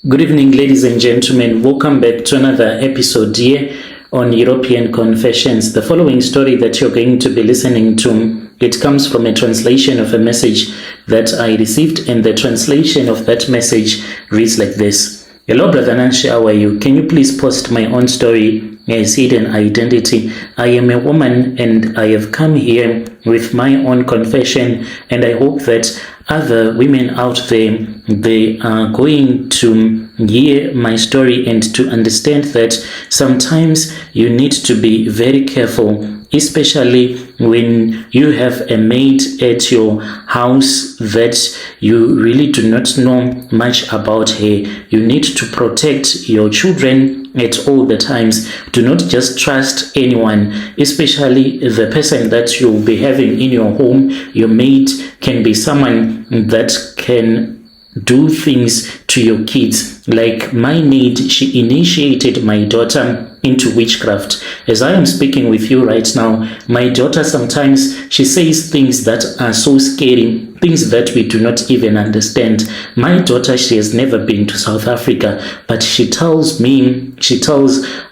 Good evening, ladies and gentlemen. Welcome back to another episode here on European Confessions. The following story that you're going to be listening to, it comes from a translation of a message that I received, and the translation of that message reads like this. Hello, Brother Nanshi, how are you? Can you please post my own story as hidden identity? I am a woman and I have come here with my own confession, and I hope that other women out there, they are going to hear my story and to understand that sometimes you need to be very careful, especially when you have a maid at your house that you really do not know much about her. You need to protect your children at all the times. Do not just trust anyone, especially the person that you'll be having in your home. Your maid can be someone that can do things to your kids. Like my maid, she initiated my daughter into witchcraft. As I am speaking with you right now, my daughter sometimes she says things that are so scary, things that we do not even understand. My daughter, she has never been to South Africa, but she tells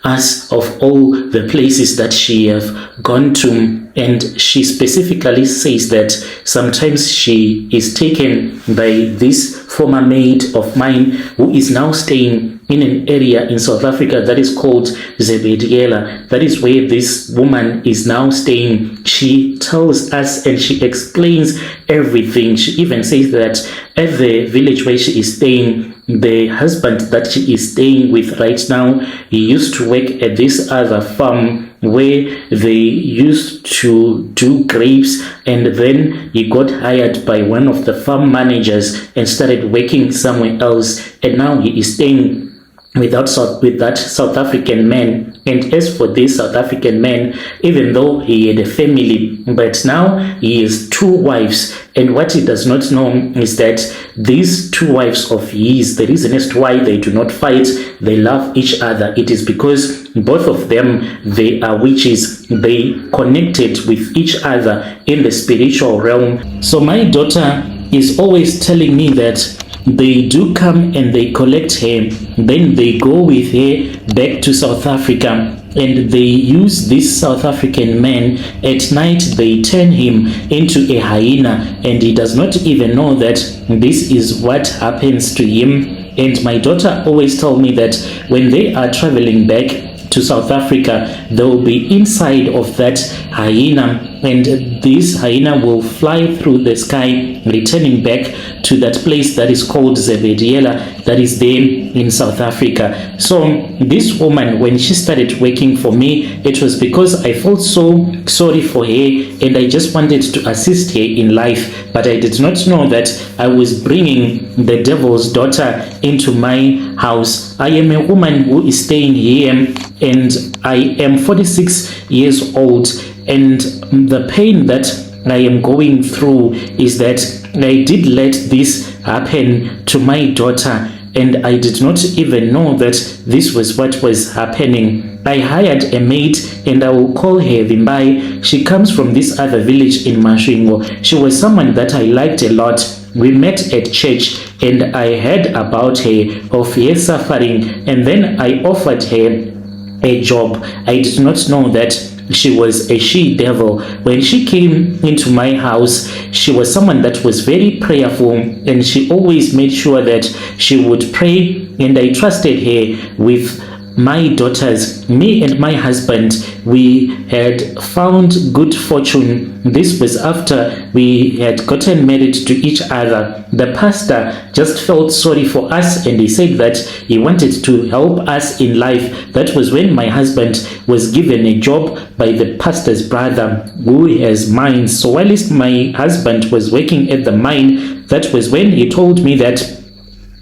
us of all the places that she have gone to, and she specifically says that sometimes she is taken by this former maid of mine who is now staying in an area in South Africa that is called Zebediela. That is where this woman is now staying. She tells us and she explains everything. She even says that at the village where she is staying, the husband that she is staying with right now, he used to work at this other farm where they used to do grapes, and then he got hired by one of the farm managers and started working somewhere else, and now he is staying with that South African man. And as for this South African man, even though he had a family, but now he has two wives, and what he does not know is that these two wives of his, the reason as to why they do not fight, they love each other. It is because both of them, they are witches. They connected with each other in the spiritual realm. So my daughter is always telling me that they do come and they collect her, then they go with her back to South Africa, and they use this South African man. At night they turn him into a hyena, and he does not even know that this is what happens to him. And my daughter always told me that when they are traveling back to South Africa, they will be inside of that hyena, and this hyena will fly through the sky, returning back to that place that is called Zebediela, that is there in South Africa. So this woman, when she started working for me, it was because I felt so sorry for her, and I just wanted to assist her in life, but I did not know that I was bringing the devil's daughter into my house. I am a woman who is staying here, and I am 46 years old, and the pain that I am going through is that I did let this happen to my daughter, and I did not even know that this was what was happening. I hired a maid, and I will call her Vimbai. She comes from this other village in Masvingo. She was someone that I liked a lot. We met at church, and I heard about her, of her suffering, and then I offered her a job. I did not know that she was a she-devil. When she came into my house, she was someone that was very prayerful, and she always made sure that she would pray, and I trusted her with my daughters. Me and my husband, we had found good fortune. This was after we had gotten married to each other. The pastor just felt sorry for us, and he said that he wanted to help us in life. That was when my husband was given a job by the pastor's brother who has mines. So whilst my husband was working at the mine, that was when he told me that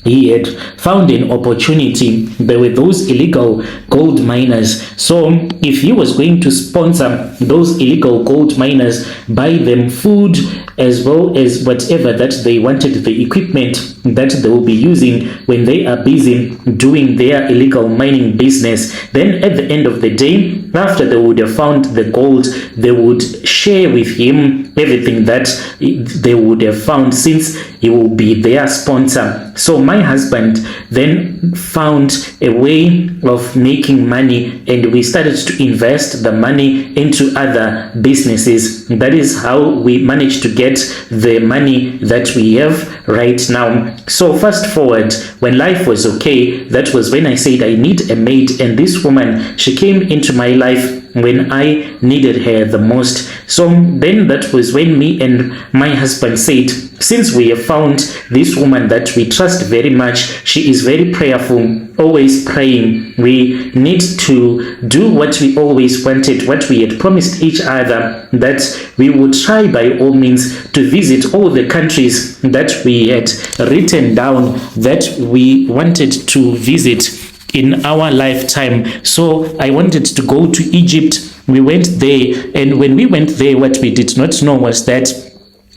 he had found an opportunity. There were those illegal gold miners. So if he was going to sponsor those illegal gold miners, buy them food as well as whatever that they wanted, the equipment that they will be using when they are busy doing their illegal mining business, then at the end of the day, after they would have found the gold, they would share with him everything that they would have found, since he will be their sponsor. So my husband then found a way of making money, and we started to invest the money into other businesses. That is how we managed to get the money that we have right now. So fast forward, when life was okay, that was when I said I need a maid, and this woman, she came into my life when I needed her the most. So then that was when me and my husband said, since we have found this woman that we trust very much, she is very prayerful, always praying, we need to do what we always wanted, what we had promised each other, that we would try by all means to visit all the countries that we had written down that we wanted to visit in our lifetime. So I wanted to go to Egypt. We went there, and when we went there, what we did not know was that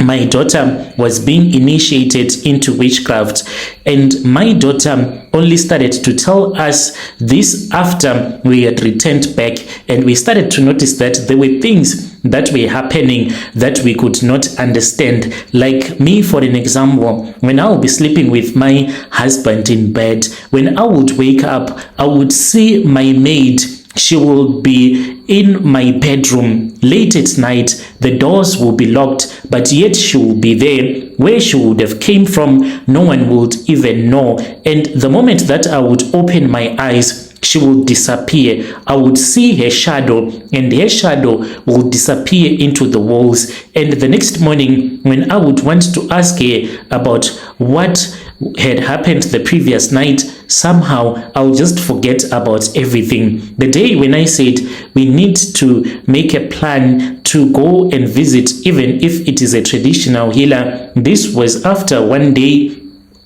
my daughter was being initiated into witchcraft, and my daughter only started to tell us this after we had returned back, and we started to notice that there were things that were happening that we could not understand. Like me, for an example, when I would be sleeping with my husband in bed, when I would wake up, I would see my maid. She will be in my bedroom late at night. The doors will be locked, but yet she will be there. Where she would have came from, no one would even know. And the moment that I would open my eyes, she will disappear. I would see her shadow, and her shadow will disappear into the walls. And the next morning, when I would want to ask her about what had happened the previous night, somehow I'll just forget about everything. The day when I said we need to make a plan to go and visit, even if it is a traditional healer, this was after one day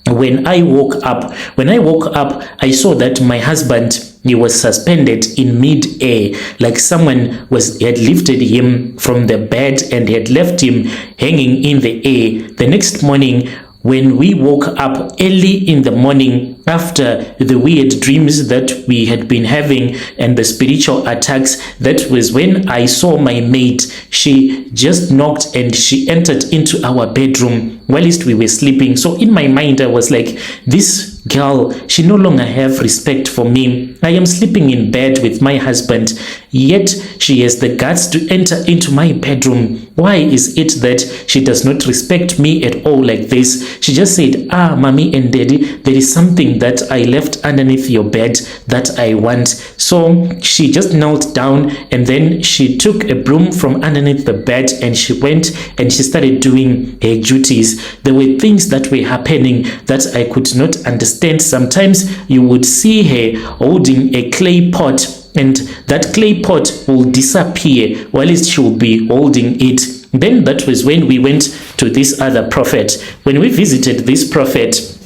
when I woke up. When I woke up, I saw that my husband, he was suspended in mid-air, like someone had lifted him from the bed and had left him hanging in the air. The next morning, when we woke up early in the morning after the weird dreams that we had been having and the spiritual attacks, that was when I saw my maid. She just knocked and she entered into our bedroom whilst we were sleeping. So in my mind, I was like, this girl, she no longer have respect for me. I am sleeping in bed with my husband, yet she has the guts to enter into my bedroom. Why is it that she does not respect me at all like this? She just said, mommy and daddy, there is something that I left underneath your bed that I want. So she just knelt down, and then she took a broom from underneath the bed, and she went and she started doing her duties. There were things that were happening that I could not understand. Sometimes you would see her holding a clay pot, and that clay pot will disappear whilst she will be holding it. Then that was when we went to this other prophet. When we visited this prophet,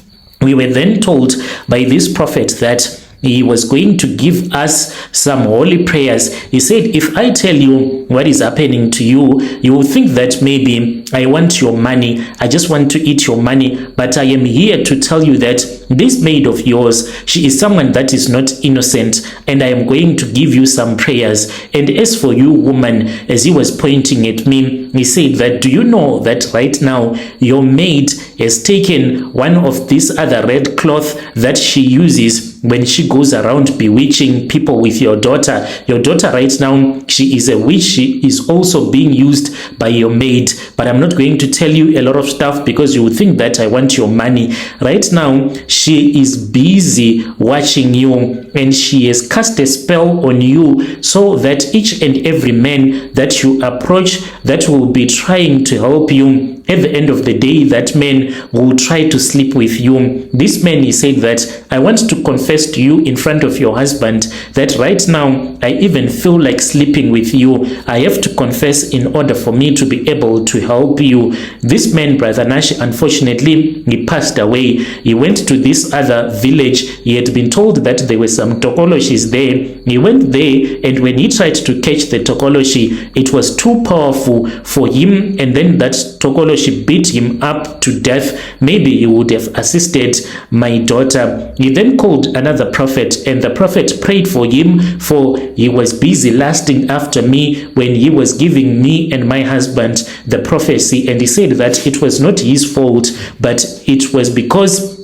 we were then told by this prophet that he was going to give us some holy prayers. He said, if I tell you what is happening to you, you will think that maybe I want your money. I just want to eat your money. But I am here to tell you that this maid of yours, she is someone that is not innocent, and I am going to give you some prayers. And as for you, woman, as he was pointing at me, he said that, do you know that right now your maid has taken one of these other red cloth that she uses when she goes around bewitching people with your daughter. Your daughter right now, she is a witch. She is also being used by your maid. But I'm not going to tell you a lot of stuff because you would think that I want your money. Right now, she is busy watching you, and she has cast a spell on you so that each and every man that you approach that will be trying to help you, at the end of the day, that man will try to sleep with you. This man, he said that, I want to confess to you in front of your husband that right now I even feel like sleeping with you. I have to confess in order for me to be able to help you. This man, Brother Nash, unfortunately, he passed away. He went to this other village. He had been told that there were some tokoloshis there he went there, and when he tried to catch the tokoloshi, it was too powerful for him, and then that tokoloshi beat him up to death. Maybe he would have assisted my daughter. He then called another prophet, and the prophet prayed for him, for he was busy lusting after me when he was giving me and my husband the prophecy. And he said that it was not his fault, but it was because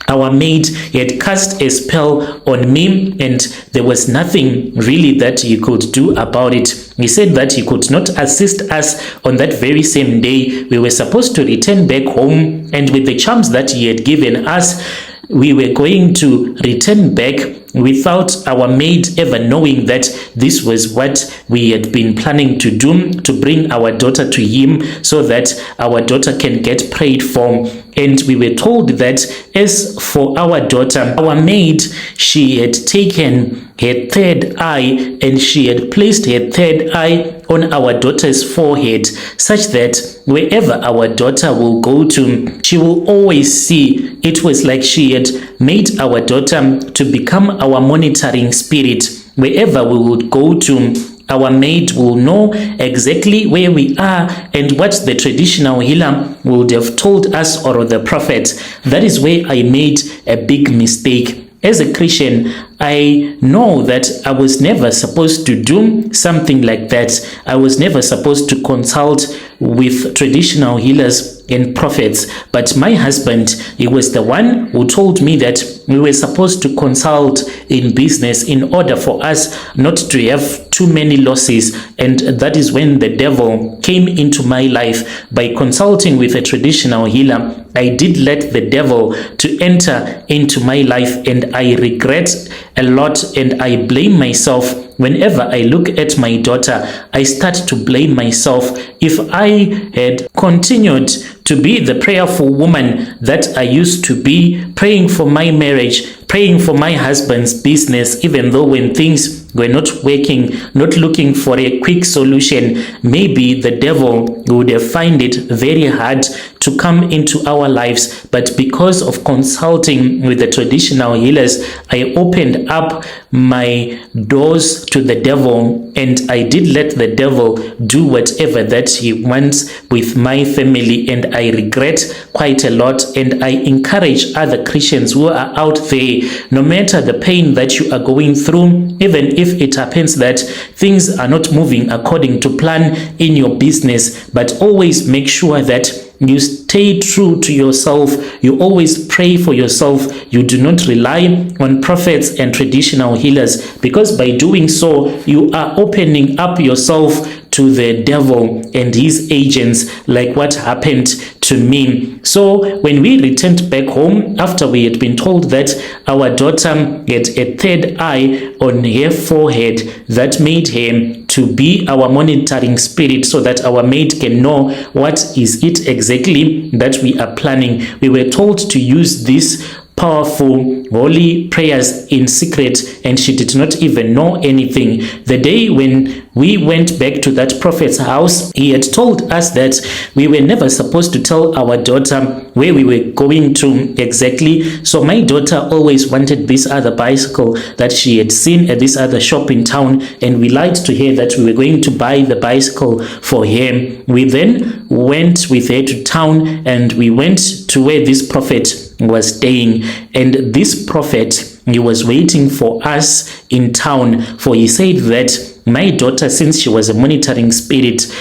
our maid had cast a spell on me, and there was nothing really that he could do about it. He said that he could not assist us on that very same day. We were supposed to return back home, and with the charms that he had given us, we were going to return back without our maid ever knowing that this was what we had been planning to do, to bring our daughter to him so that our daughter can get prayed for. And we were told that as for our daughter, our maid, she had taken her third eye and she had placed her third eye on our daughter's forehead, such that wherever our daughter will go to, she will always see. It was like she had made our daughter to become our monitoring spirit. Wherever we would go to, our maid will know exactly where we are and what the traditional healer would have told us, or the prophet. That is where I made a big mistake. As a Christian, I know that I was never supposed to do something like that. I was never supposed to consult with traditional healers and prophets. But my husband, he was the one who told me that we were supposed to consult in business in order for us not to have too many losses. And that is when the devil came into my life. By consulting with a traditional healer, I did let the devil to enter into my life, and I regret a lot, and I blame myself. Whenever I look at my daughter, I start to blame myself. If I had continued to be the prayerful woman that I used to be, praying for my marriage, praying for my husband's business, even though when things were not working, not looking for a quick solution, maybe the devil would have found it very hard to come into our lives. But because of consulting with the traditional healers, I opened up my doors to the devil, and I did let the devil do whatever that he wants with my family, and I regret quite a lot. And I encourage other Christians who are out there, no matter the pain that you are going through, even if it happens that things are not moving according to plan in your business, but always make sure that you stay true to yourself. You always pray for yourself. You do not rely on prophets and traditional healers, because by doing so, you are opening up yourself to the devil and his agents, like what happened to me. So when we returned back home, after we had been told that our daughter had a third eye on her forehead, that made her to be our monitoring spirit, so that our maid can know what is it exactly that we are planning. We were told to use this powerful holy prayers in secret, and she did not even know anything. The day when we went back to that prophet's house, he had told us that we were never supposed to tell our daughter where we were going to exactly. So my daughter always wanted this other bicycle that she had seen at this other shop in town, and we lied to her that we were going to buy the bicycle for her. We then went with her to town, and we went to where this prophet was staying, and this prophet, he was waiting for us in town, for he said that my daughter, since she was a monitoring spirit,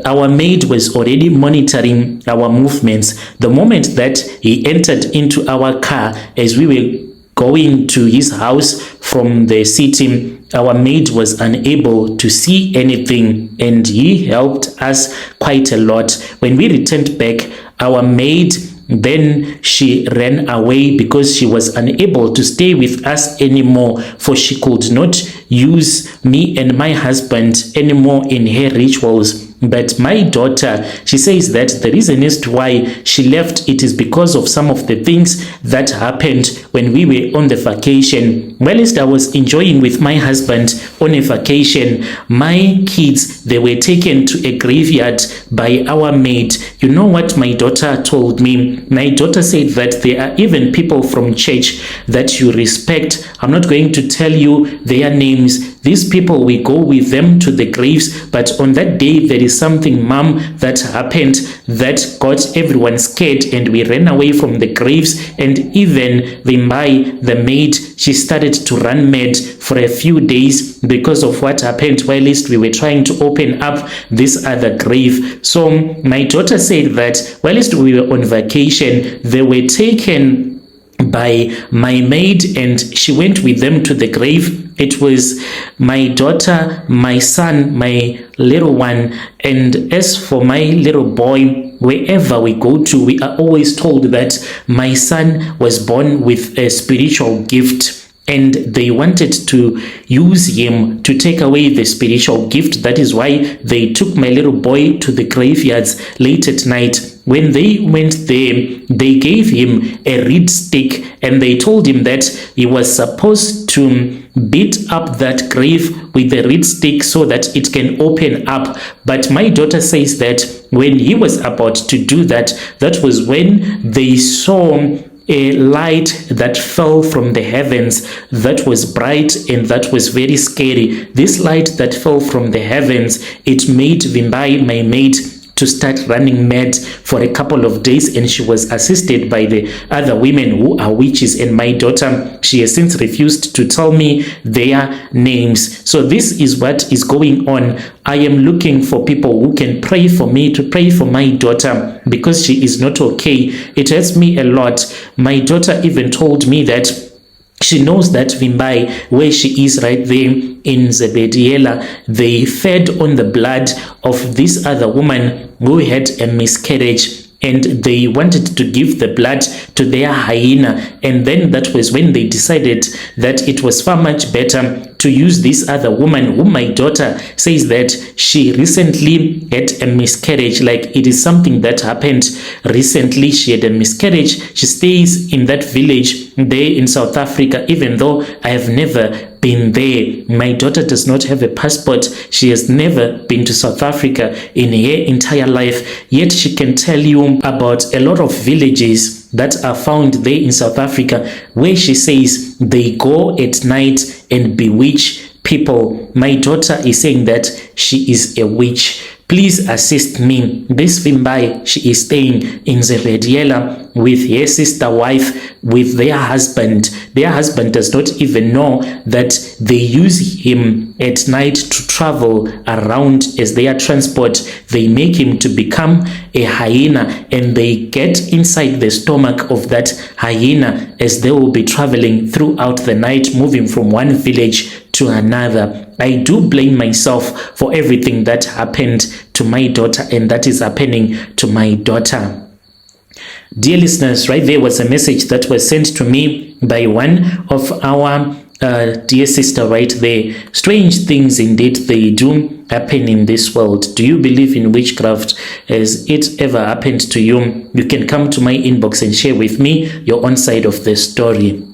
our maid was already monitoring our movements. The moment that he entered into our car as we were going to his house from the city, our maid was unable to see anything, and he helped us quite a lot. When we returned back, our maid, then she ran away because she was unable to stay with us anymore, for she could not use me and my husband anymore in her rituals. But my daughter, she says that the reason as to why she left, it is because of some of the things that happened when we were on the vacation. Whilst I was enjoying with my husband, on a vacation. My kids, they were taken to a graveyard by our maid. You know what my daughter told me? My daughter said that there are even people from church that you respect. I'm not going to tell you their names. These people, we go with them to the graves, but on that day there is something, mom, that happened that got everyone scared, and we ran away from the graves. And even Vimbai, the maid, she started to run mad for a few days because of what happened while we were trying to open up this other grave. So my daughter said that while we were on vacation, they were taken by my maid and she went with them to the grave. It was my daughter, my son, my little one, and as for my little boy, wherever we go to, we are always told that my son was born with a spiritual gift, and they wanted to use him to take away the spiritual gift. That is why they took my little boy to the graveyards late at night. When they went there, they gave him a reed stick and they told him that he was supposed to beat up that grave with the reed stick so that it can open up. But my daughter says that when he was about to do that, that was when they saw a light that fell from the heavens that was bright and that was very scary. This light that fell from the heavens, it made Vimbai, my maid, to start running mad for a couple of days, and she was assisted by the other women who are witches. And my daughter, she has since refused to tell me their names. So this is what is going on. I am looking for people who can pray for me, to pray for my daughter, because she is not okay. It hurts me a lot. My daughter even told me that she knows that Vimbai, where she is right there in Zebediela, they fed on the blood of this other woman who had a miscarriage, and they wanted to give the blood to their hyena. And then that was when they decided that it was far much better to use this other woman, who my daughter says that she recently had a miscarriage. Like, it is something that happened recently. She had a miscarriage. She stays in that village there in South Africa, even though I have never been there. My daughter does not have a passport. She has never been to South Africa in her entire life, yet she can tell you about a lot of villages that are found there in South Africa where she says they go at night and bewitch people. My daughter is saying that she is a witch. Please assist me. This Vimbai, she is staying in Zebediela with her sister wife, with their husband. Their husband does not even know that they use him at night to travel around as their transport. They make him to become a hyena, and they get inside the stomach of that hyena as they will be traveling throughout the night, moving from one village to another. I do blame myself for everything that happened to my daughter and that is happening to my daughter. Dear listeners, right there was a message that was sent to me by one of our dear sister right there. Strange things indeed they do happen in this world. Do you believe in witchcraft? Has it ever happened to you? You can come to my inbox and share with me your own side of the story.